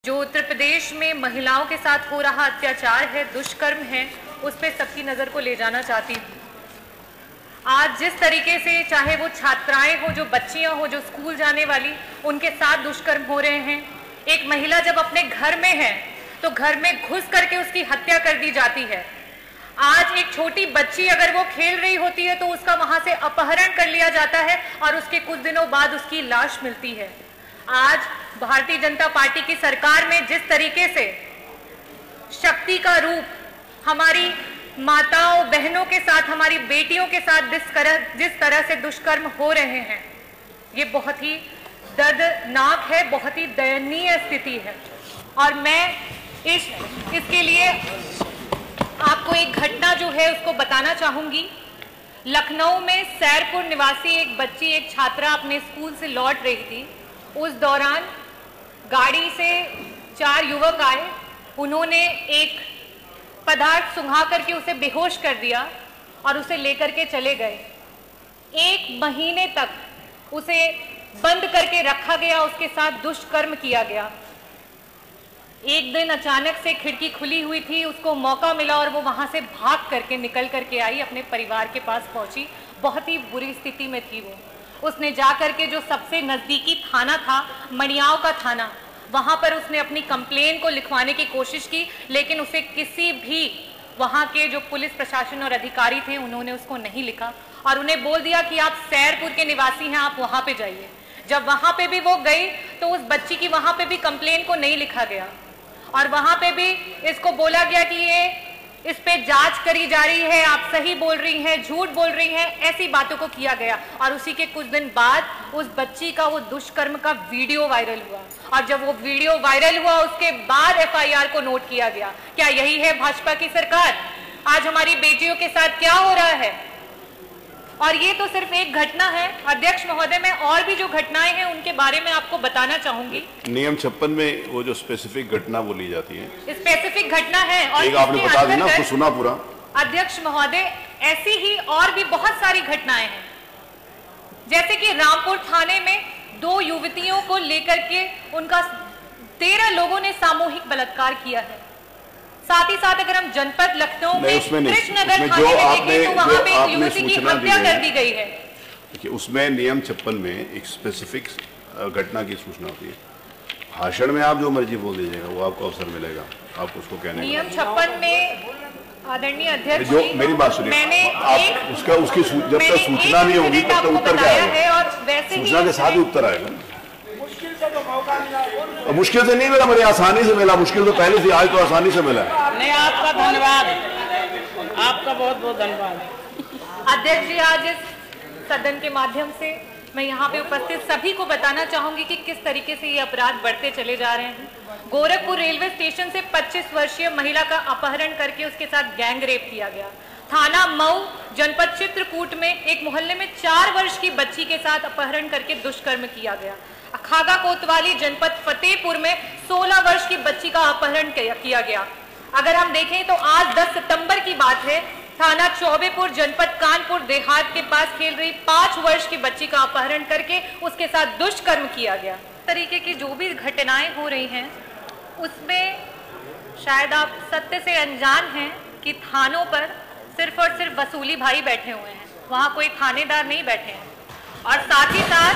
जो उत्तर प्रदेश में महिलाओं के साथ हो रहा अत्याचार है, दुष्कर्म है, उस पे सबकी नज़र को ले जाना चाहती हूँ। आज जिस तरीके से चाहे वो छात्राएं हो, जो बच्चियां हो, जो स्कूल जाने वाली, उनके साथ दुष्कर्म हो रहे हैं। एक महिला जब अपने घर में है तो घर में घुस करके उसकी हत्या कर दी जाती है। आज एक छोटी बच्ची अगर वो खेल रही होती है तो उसका वहां से अपहरण कर लिया जाता है और उसके कुछ दिनों बाद उसकी लाश मिलती है। आज भारतीय जनता पार्टी की सरकार में जिस तरीके से शक्ति का रूप हमारी माताओं बहनों के साथ, हमारी बेटियों के साथ जिस तरह से दुष्कर्म हो रहे हैं, ये बहुत ही दर्दनाक है, बहुत ही दयनीय स्थिति है। और मैं इसके लिए आपको एक घटना जो है उसको बताना चाहूंगी। लखनऊ में सैरपुर निवासी एक बच्ची, एक छात्रा अपने स्कूल से लौट रही थी। उस दौरान गाड़ी से 4 युवक आए। उन्होंने एक पदार्थ सुंघा करके उसे बेहोश कर दिया और उसे लेकर के चले गए। 1 महीने तक उसे बंद करके रखा गया, उसके साथ दुष्कर्म किया गया। एक दिन अचानक से खिड़की खुली हुई थी, उसको मौका मिला और वो वहां से भाग करके निकल करके आई, अपने परिवार के पास पहुंची। बहुत ही बुरी स्थिति में थी वो। उसने जा करके जो सबसे नजदीकी थाना था, मणियाव का थाना, वहां पर उसने अपनी कंप्लेन को लिखवाने की कोशिश की, लेकिन उसे किसी भी वहां के जो पुलिस प्रशासन और अधिकारी थे उन्होंने उसको नहीं लिखा और उन्हें बोल दिया कि आप सैरपुर के निवासी हैं, आप वहां पे जाइए। जब वहां पे भी वो गई तो उस बच्ची की वहां पे भी कंप्लेन को नहीं लिखा गया और वहां पे भी इसको बोला गया कि ये इस पे जांच करी जा रही है, आप सही बोल रही हैं, झूठ बोल रही हैं, ऐसी बातों को किया गया। और उसी के कुछ दिन बाद उस बच्ची का वो दुष्कर्म का वीडियो वायरल हुआ और जब वो वीडियो वायरल हुआ उसके बाद FIR को नोट किया गया। क्या यही है भाजपा की सरकार? आज हमारी बेटियों के साथ क्या हो रहा है? और ये तो सिर्फ एक घटना है अध्यक्ष महोदय, मैं और भी जो घटनाएं हैं उनके बारे में आपको बताना चाहूंगी। नियम 56 में वो जो स्पेसिफिक घटना बोली जाती है, स्पेसिफिक घटना है और एक आपने बता दी ना, आपको सुना पूरा। अध्यक्ष महोदय, ऐसी ही और भी बहुत सारी घटनाएं हैं, जैसे कि रामपुर थाने में 2 युवतियों को लेकर के उनका 13 लोगों ने सामूहिक बलात्कार किया है। साथ ही साथ अगर हम जनपद लखनऊ में कृष्णनगर थाने में देखें तो वहां पे एक युवती की हत्या कर दी गई है। देखिए, उसमें नियम 56 में एक स्पेसिफिक घटना की सूचना होती है। भाषण में आप जो मर्जी बोल दीजिएगा, वो आपको अवसर मिलेगा आपको उसको कहने का। नियम 56 में आदरणीय अध्यक्ष जो मेरी बात सुनिए, मैंने उसकी जब तक सूचना नहीं होगी तब तक उत्तर क्या आएगा? सूचना के साथ ही उत्तर आएगा। मुश्किल से नहीं मिला, मुझे आसानी से मिला। मुश्किल तो पहले थी, आज तो आसानी से मिला। नहीं, आपका धन्यवाद, आपका बहुत बहुत धन्यवाद। अध्यक्ष जी, आज इस सदन के माध्यम से मैं यहाँ पे उपस्थित सभी को बताना चाहूंगी कि किस तरीके से ये अपराध बढ़ते चले जा रहे हैं। गोरखपुर रेलवे स्टेशन से 25 वर्षीय महिला का अपहरण करके उसके साथ गैंग रेप किया गया। थाना मऊ जनपद चित्रकूट में एक मोहल्ले में 4 वर्ष की बच्ची के साथ अपहरण करके दुष्कर्म किया गया। खागा कोतवाली जनपद फतेहपुर में 16 वर्ष की बच्ची का अपहरण किया गया। अगर हम देखें तो आज 10 सितंबर की बात है, थाना चौबेपुर जनपद कानपुर देहात के पास खेल रही 5 वर्ष की बच्ची का अपहरण करके उसके साथ दुष्कर्म किया गया। तरीके की जो भी घटनाएं हो रही हैं उसमें शायद आप सत्य से अनजान हैं कि थानों पर सिर्फ और सिर्फ वसूली भाई बैठे हुए हैं, वहां कोई थानेदार नहीं बैठे हैं। और साथ ही साथ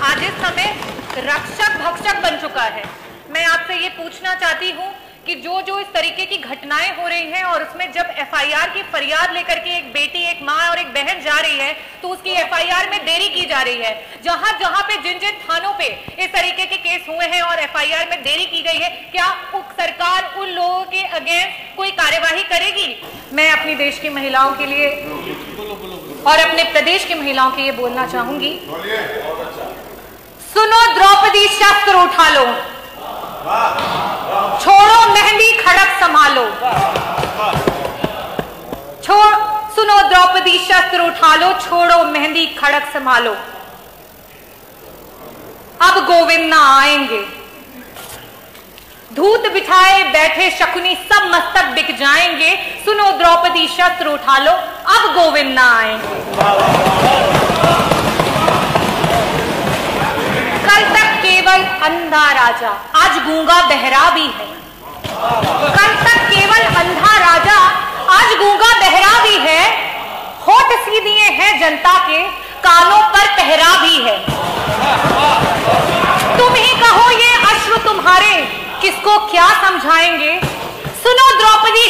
आज इस समय रक्षक भक्षक बन चुका है। मैं आपसे ये पूछना चाहती हूँ कि जो इस तरीके की घटनाएं हो रही हैं और उसमें जब FIR की फरियाद लेकर के एक बेटी, एक माँ और एक बहन जा रही है तो उसकी FIR में देरी की जा रही है। जहां पे जिन थानों पे इस तरीके के केस हुए हैं और FIR में देरी की गई है, क्या सरकार उन लोगों के अगेंस्ट कोई कार्यवाही करेगी? मैं अपनी देश की महिलाओं के लिए और अपने प्रदेश की महिलाओं के लिए बोलना चाहूंगी, सुनो द्रौपदी शस्त्र उठा लो, छोड़ो मेहंदी खड़क संभालो। सुनो द्रौपदी शस्त्र उठा लो, छोड़ो मेहंदी खड़क संभालो। अब गोविंद ना आएंगे, धूत बिछाए बैठे शकुनी सब मस्तक बिक जाएंगे। सुनो द्रौपदी शस्त्र उठा लो, अब गोविंद ना आएंगे। कल तक केवल अंधा राजा, आज गूंगा बहरा भी है। कल तक केवल अंधा राजा, आज गूंगा बहरा भी है। होठ सी दिए हैं जनता के, कानों पर पहरा भी है। तुम ही कहो ये अश्रु तुम्हारे किसको क्या समझाएंगे। सुनो द्रौपदी